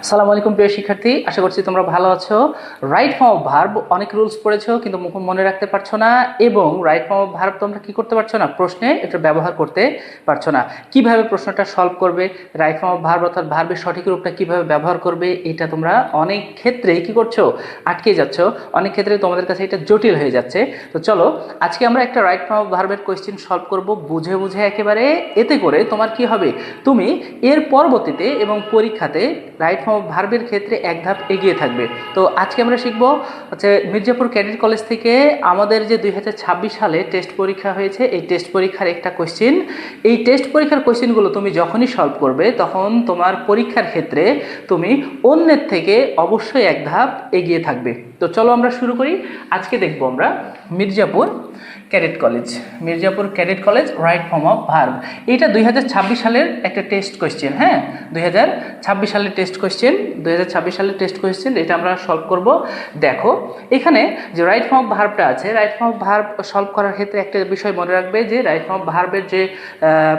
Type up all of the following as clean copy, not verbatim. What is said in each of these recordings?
আসসালামু আলাইকুম প্রিয় শিক্ষার্থী, আশা করছি তোমরা ভালো আছো। রাইট ফর্ম অফ ভার্ব অনেক রুলস পড়েছো কিন্তু মনে রাখতে পারছো না, এবং রাইট ফর্ম অফ ভার্ব তোমরা কি করতে পারছো না, প্রশ্নে এটা ব্যবহার করতে পারছো না। কিভাবে প্রশ্নটা সলভ করবে, রাইট ফর্ম অফ ভার্ব অর্থাৎ ভার্বের সঠিক রূপটা কিভাবে ব্যবহার করবে, এটা তোমরা অনেক ক্ষেত্রে কি করছো, আটকে যাচ্ছ। অনেক ক্ষেত্রে তোমাদের কাছে এটা জটিল হয়ে যাচ্ছে। তো চলো আজকে আমরা একটা রাইট ফর্ম অফ ভার্বের কোয়েশ্চেন সলভ করব বুঝে বুঝে একেবারে। এতে করে তোমার কি হবে, তুমি এর পরবর্তীতে এবং পরীক্ষাতে রাইট ফর্ম অফ ভার্বের ক্ষেত্রে এক ধাপ এগিয়ে থাকবে। তো আজকে আমরা শিখব হচ্ছে মির্জাপুর ক্যাডেট কলেজ থেকে আমাদের যে 2026 সালে টেস্ট পরীক্ষা হয়েছে, এই টেস্ট পরীক্ষার একটা কোয়েশ্চেন। এই টেস্ট পরীক্ষার কোয়েশ্চেনগুলো তুমি যখনই সলভ করবে তখন তোমার পরীক্ষার ক্ষেত্রে তুমি অন্যের থেকে অবশ্যই এক ধাপ এগিয়ে থাকবে। তো চলো আমরা শুরু করি। আজকে দেখব আমরা Mirzapur cadet college, Mirzapur cadet college right form of verb. এটা 2026 সালের একটা টেস্ট কোয়েশ্চেন। হ্যাঁ, 2026 সালের টেস্ট কোয়েশ্চেন, 2026 সালের টেস্ট কোয়েশ্চেন, এটা আমরা সলভ করব। দেখো এখানে যে রাইট ফর্ম অফ ভার্বটা আছে, right form of verb solve করার ক্ষেত্রে একটা বিষয় মনে রাখবে যে রাইট ফর্ম অফ ভার্বের যে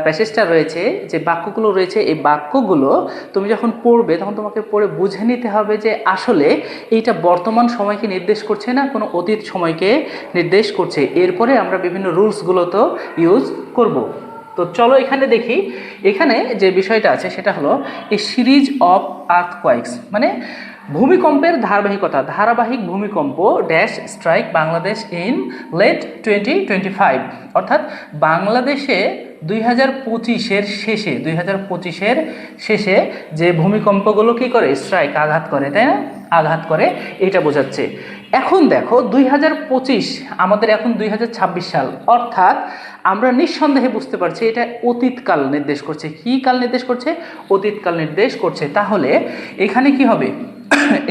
প্যাসেজটা রয়েছে, যে বাক্যগুলো রয়েছে, এই বাক্যগুলো তুমি যখন পড়বে তখন তোমাকে পড়ে বুঝে নিতে হবে যে আসলে এইটা বর্তমান সময়কে নির্দেশ করছে না কোনো অতীত সময়কে নির্দেশ করছে। এরপরে আমরা বিভিন্ন রুলসগুলো তো ইউজ করব। তো চলো এখানে দেখি, এখানে যে বিষয়টা আছে সেটা হলো এ সিরিজ অফ আর্থকোয়েকস, মানে ভূমিকম্পের ধারাবাহিক ভূমিকম্প dash strike Bangladesh in late 2025, অর্থাৎ বাংলাদেশে 2025-এর শেষে যে ভূমিকম্পগুলো কি করে, স্ট্রাইক আঘাত করে, তাই না, আঘাত করে, এটা বোঝাচ্ছে। এখন দেখো 2025, আমাদের এখন 2026 সাল, অর্থাৎ আমরা নিঃসন্দেহে বুঝতে পারছি এটা অতীতকাল নির্দেশ করছে। কি কাল নির্দেশ করছে? অতীতকাল নির্দেশ করছে। তাহলে এখানে কি হবে,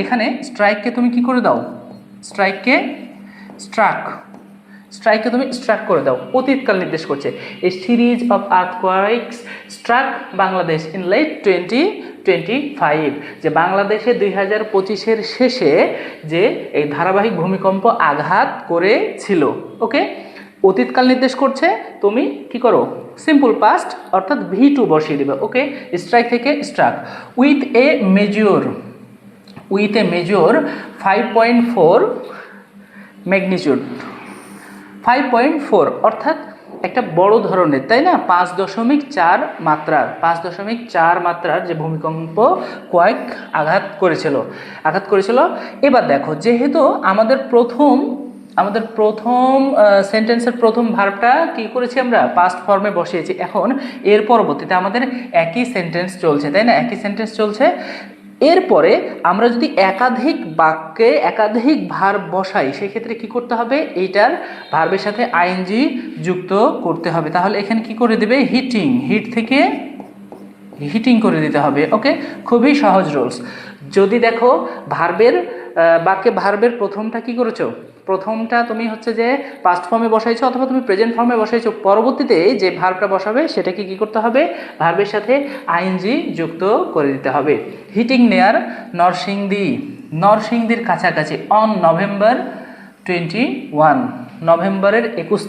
এখানে স্ট্রাইককে তুমি কি করে দাও, স্ট্রাইককে তুমি স্ট্রাক করে দাও, অতীতকাল নির্দেশ করছে। এই series of earthquakes struck Bangladesh in late 2025, যে বাংলাদেশে 2025-এর শেষে যে এই ধারাবাহিক ভূমিকম্প আঘাত করেছিল। ওকে, অতীতকাল নির্দেশ করছে, তুমি কি করো, সিম্পল পাস্ট অর্থাৎ V2 বসিয়ে দেবে। ওকে, স্ট্রাইক থেকে struck with a major 5.4 magnitude, 5.4 অর্থাৎ একটা বড় ধরনের, তাই না, 5.4 মাত্রার যে ভূমিকম্প কয়েক আঘাত করেছিল। এবার দেখো, যেহেতু আমাদের প্রথম সেন্টেন্সের প্রথম ভার্বটা কি করেছি, আমরা পাস্ট ফর্মে বসিয়েছি। এখন এর পরবর্তীতে আমাদের একই সেন্টেন্স চলছে, তাই না, একই সেন্টেন্স চলছে। এরপরে আমরা যদি একাধিক বাক্যে একাধিক ভার্ব বসাই, সেক্ষেত্রে কি করতে হবে, এইটার ভার্বের সাথে আইএনজি যুক্ত করতে হবে। তাহলে এখানে কি করে দেবে, হিট থেকে হিটিং করে দিতে হবে। ওকে, খুবই সহজ রুলস। যদি দেখো বাক্যে ভার্বের প্রথমটা কি করেছো, প্রথমটা তুমি হচ্ছে যে পাস্ট ফর্মে বসাইছো অথবা তুমি প্রেজেন্ট ফর্মে বসাইছো, পরবর্তীতে যে ভার্বটা বসাবে সেটাকে কি করতে হবে, ভার্বের সাথে আইএনজি যুক্ত করে দিতে হবে। হিটিং নেয়ার নরসিংদীর কাছাকাছি অন November 21, নভেম্বরের 21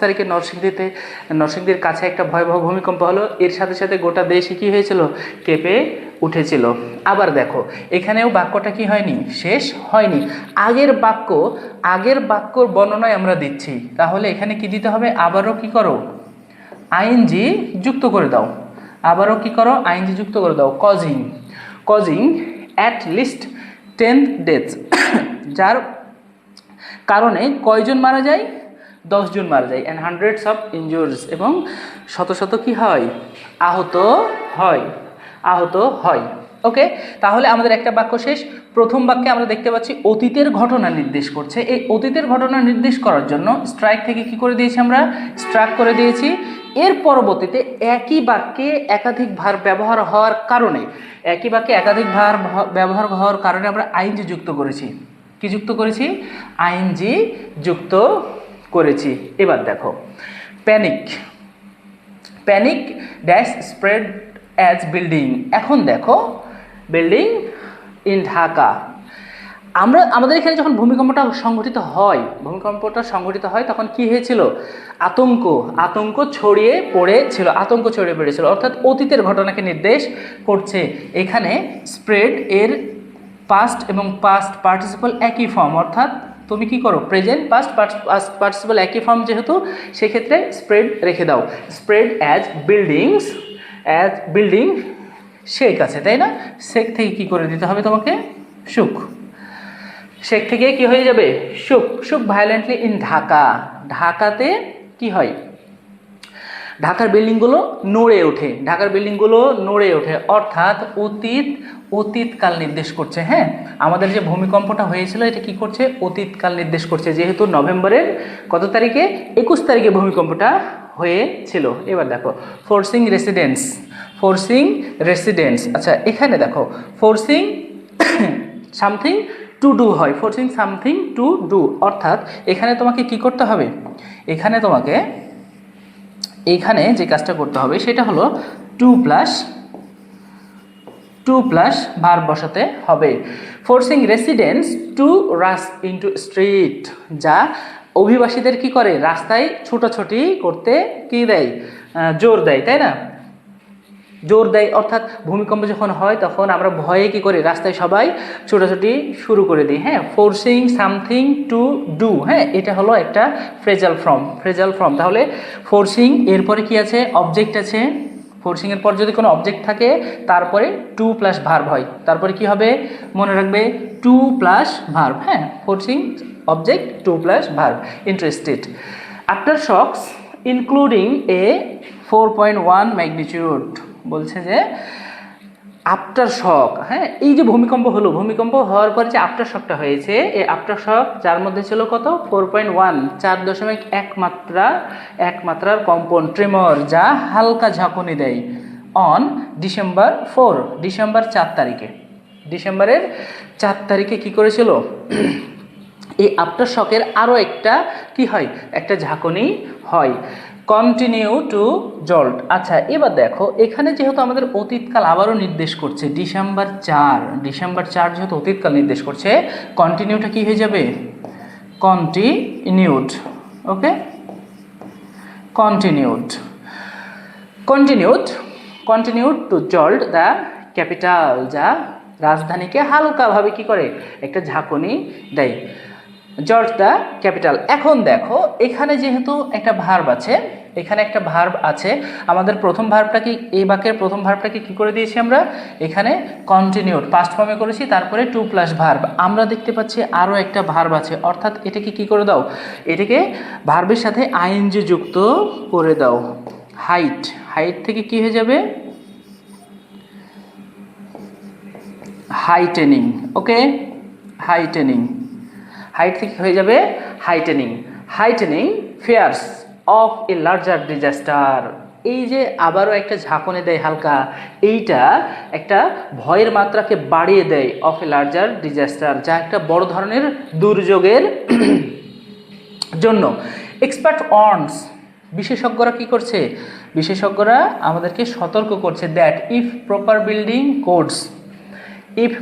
তারিখে নরসিংদীর কাছে একটা ভয়াবহ ভূমিকম্প হলো। এর সাথে সাথে গোটা দেশে কি হয়েছিল, কেঁপে উঠেছিল। আবার দেখো এখানেও বাক্যটা কি হয়নি, শেষ হয়নি, আগের বাক্যর বর্ণনায় আমরা দিচ্ছি। তাহলে এখানে কি দিতে হবে, আবারও কি করো, আইএনজি যুক্ত করে দাও, কজিং অ্যাট লিস্ট 10 ডেথস, যার কারণে কয়জন মারা যায়, 10 জন মারা যায়, অ্যান্ড হান্ড্রেডস অফ ইনজুরিজ, এবং শত কি হয়, আহত হয়। ওকে, তাহলে আমাদের একটা বাক্য শেষ। প্রথম বাক্যে আমরা দেখতে পাচ্ছি অতীতের ঘটনা নির্দেশ করছে। এই অতীতের ঘটনা নির্দেশ করার জন্য স্ট্রাইক থেকে কি করে দিয়েছি, আমরা স্ট্রাক করে দিয়েছি। এর পরবর্তীতে একই বাক্যে একাধিক ভার্ব ব্যবহার হওয়ার কারণে আমরা আইএনজি যুক্ত করেছি। কি যুক্ত করেছি, আইএনজি যুক্ত করেছি। এবার দেখো panic dash spread as building, এখন দেখো বিল্ডিং ইন ঢাকা, আমাদের এখানে যখন ভূমিকম্পটা সংঘটিত হয় তখন কি হয়েছিল? আতঙ্ক ছড়িয়ে পড়েছিল, অর্থাৎ অতীতের ঘটনাকে নির্দেশ করছে। এখানে স্প্রেড এর পাস্ট এবং পাস্ট পার্টিসিপল একই ফর্ম, অর্থাৎ তুমি কি করো, প্রেজেন্ট পাস্ট পার্টিসিপল একই ফর্ম যেহেতু, সেক্ষেত্রে স্প্রেড রেখে দাও। স্প্রেড অ্যাজ বিল্ডিং শেক আছে, তাই না? শেক থেকে কি করে দিতে হবে তোমাকে? শুক। শেক থেকে কি হয়ে যাবে? শুক ভায়োলেন্টলি ইন ঢাকাতে কি হয়? ঢাকার বিল্ডিংগুলো নড়ে ওঠে, অর্থাৎ অতীতকাল নির্দেশ করছে। হ্যাঁ, আমাদের যে ভূমিকম্পটা হয়েছিল এটা কি করছে? অতীতকাল নির্দেশ করছে, যেহেতু নভেম্বরের কত তারিখে? 21 তারিখে ভূমিকম্পটা হয়েছিল। এবার দেখো ফোর্সিং রেসিডেন্টস। আচ্ছা, এখানে দেখো ফোর্সিং সামথিং টু ডু হয়, ফোর্সিং সামথিং টু ডু, অর্থাৎ এখানে তোমাকে কি করতে হবে? এখানে যে কাজটা করতে হবে সেটা হলো টু প্লাস ভার্ব বসাতে হবে। ফোর্সিং রেসিডেন্টস টু রাশ ইনটু স্ট্রিট, যা অভিবাসীদের কি করে? রাস্তায় ছোটাছুটি করতে কি দেয়? জোর দেয়, তাই না? জোর দেয়, অর্থাৎ ভূমিকম্প যখন হয় তখন আমরা ভয়ে কি করি? রাস্তায় সবাই ছোটাছুটি শুরু করে দিই। হ্যাঁ, ফোর্সিং সামথিং টু ডু, হ্যাঁ, এটা হলো একটা ফ্রেজাল ফর্ম। তাহলে ফোর্সিং এরপরে কি আছে? অবজেক্ট আছে। ফোর্সিং এর পর যদি কোনো অবজেক্ট থাকে তারপরে টু প্লাস ভার্ব হয়, তারপরে কি হবে? মনে রাখবে, টু প্লাস ভার্ব। হ্যাঁ, forcing object to plus verb. Interested. After shocks including a 4.1 magnitude, বলছে যে আফটার শক, হ্যাঁ, এই যে ভূমিকম্প হওয়ার পর যে আফটার শকটা হয়েছে, এই আফটার শক যার মধ্যে ছিল কত? 4.1, 4.1 মাত্রার কম্পন, ট্রেমর, যা হালকা ঝাঁকুনি দেয় অন ডিসেম্বর 4 তারিখে। ডিসেম্বরের 4 তারিখে কি করেছিল? এই আফটার শকের আরও একটা কি হয়? একটা ঝাঁকুনি হয়। Continue to জল্ট। আচ্ছা, এবার দেখো এখানে যেহেতু আমাদের অতীতকাল আবারও নির্দেশ করছে, ডিসেম্বর 4 যেহেতু অতীতকাল নির্দেশ করছে, কন্টিনিউটা কি হয়ে যাবে? Continued. Okay, continued to jolt the capital, যা রাজধানীকে হালকাভাবে কি করে? একটা ঝাঁকুনি দেয়। Jolt the capital. এখন দেখো এখানে যেহেতু একটা ভার্ব আছে, আমাদের প্রথম ভার্বটাকে, এই বাক্যের প্রথম ভার্বটাকে কি করে দিয়েছি আমরা? এখানে কন্টিনিউড পাস্ট ফর্মে করেছি, তারপরে টু প্লাস ভার্ব। আমরা দেখতে পাচ্ছি আরও একটা ভার্ব আছে, অর্থাৎ এটাকে কি করে দাও? এটাকে ভার্বের সাথে আইএনজি যুক্ত করে দাও। হাইট থেকে কি হয়ে যাবে? হাইটেনিং। ওকে, হাইটেনিং থেকে হয়ে যাবে heightening fears of a larger disaster. এই যে আবারও একটা ঝাঁকুনি দেয় হালকা, এইটা একটা ভয়ের মাত্রাকে বাড়িয়ে দেয়, অফ এ লার্জার ডিজাস্টার, যা একটা বড় ধরনের দুর্যোগের জন্য। এক্সপার্ট ওয়ার্নস, বিশেষজ্ঞরা কি করছে? বিশেষজ্ঞরা আমাদেরকে সতর্ক করছে that if proper building codes, if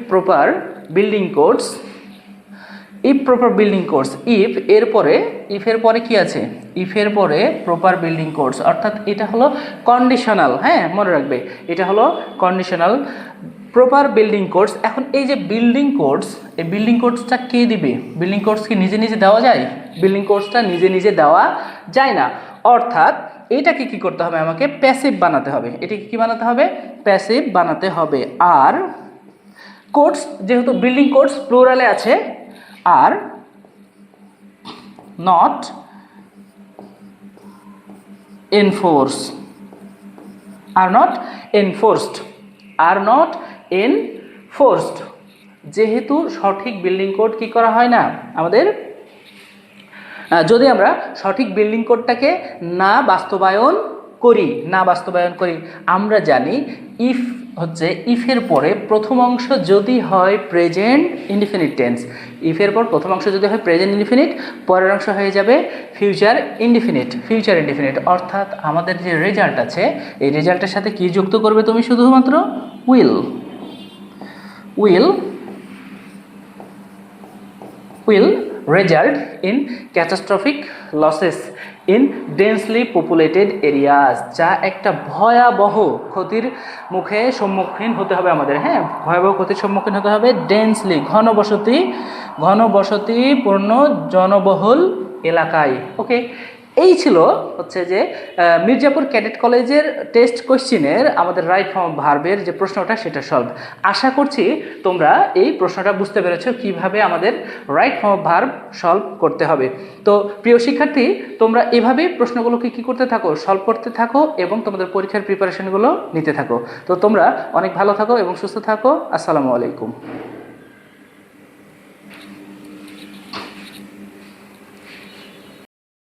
এর পরে কি আছে? ইফের পরে প্রপার বিল্ডিং কোডস, অর্থাৎ এটা হলো কন্ডিশনাল। হ্যাঁ, মনে রাখবে, এটা হলো কন্ডিশনাল। Proper building codes. এখন এই যে বিল্ডিং কোডস, এই বিল্ডিং কোডসটা কে দিবে? বিল্ডিং কোডস কি নিজে নিজে দেওয়া যায়? বিল্ডিং কোডসটা নিজে দেওয়া যায় না, অর্থাৎ এটাকে কি করতে হবে? আমাকে প্যাসিভ বানাতে হবে। এটাকে কি বানাতে হবে? প্যাসিভ বানাতে হবে। আর কোডস, যেহেতু বিল্ডিং কোডস প্লুরালে আছে, আর নট এনফোর্সড, যেহেতু সঠিক বিল্ডিং কোড কি করা হয় না আমাদের, যদি আমরা সঠিক বিল্ডিং কোডটাকে না বাস্তবায়ন করি, আমরা জানি ইফ হচ্ছে, ইফের পরে প্রথম অংশ যদি হয় প্রেজেন্ট ইনডিফিনিট টেন্স, ইফের পর প্রথম অংশ যদি হয় প্রেজেন্ট ইনডিফিনিট, পরের অংশ হয়ে যাবে ফিউচার ইনডিফিনিট। অর্থাৎ আমাদের যে রেজাল্ট আছে, এই রেজাল্টের সাথে কি যুক্ত করবে তুমি? শুধুমাত্র will will result in catastrophic losses in densely populated areas, যা একটা ভয়াবহ ক্ষতির মুখে সম্মুখীন হতে হবে আমাদের। হ্যাঁ, ভয়াবহ ক্ষতির সম্মুখীন হতে হবে ডেন্সলি ঘনবসতিপূর্ণ জনবহুল এলাকায়। ওকে, এই ছিল হচ্ছে যে মির্জাপুর ক্যাডেট কলেজের টেস্ট কোশ্চিনের আমাদের রাইট ফর্ম ভার্বের যে প্রশ্নটা সেটা সলভ। আশা করছি তোমরা এই প্রশ্নটা বুঝতে পেরেছো কিভাবে আমাদের রাইট ফর্ম ভার্ব সলভ করতে হবে। তো প্রিয় শিক্ষার্থী, তোমরা এভাবেই প্রশ্নগুলোকে কী করতে থাকো, সলভ করতে থাকো এবং তোমাদের পরীক্ষার প্রিপারেশনগুলো নিতে থাকো। তো তোমরা অনেক ভালো থাকো এবং সুস্থ থাকো। আসসালামু আলাইকুম।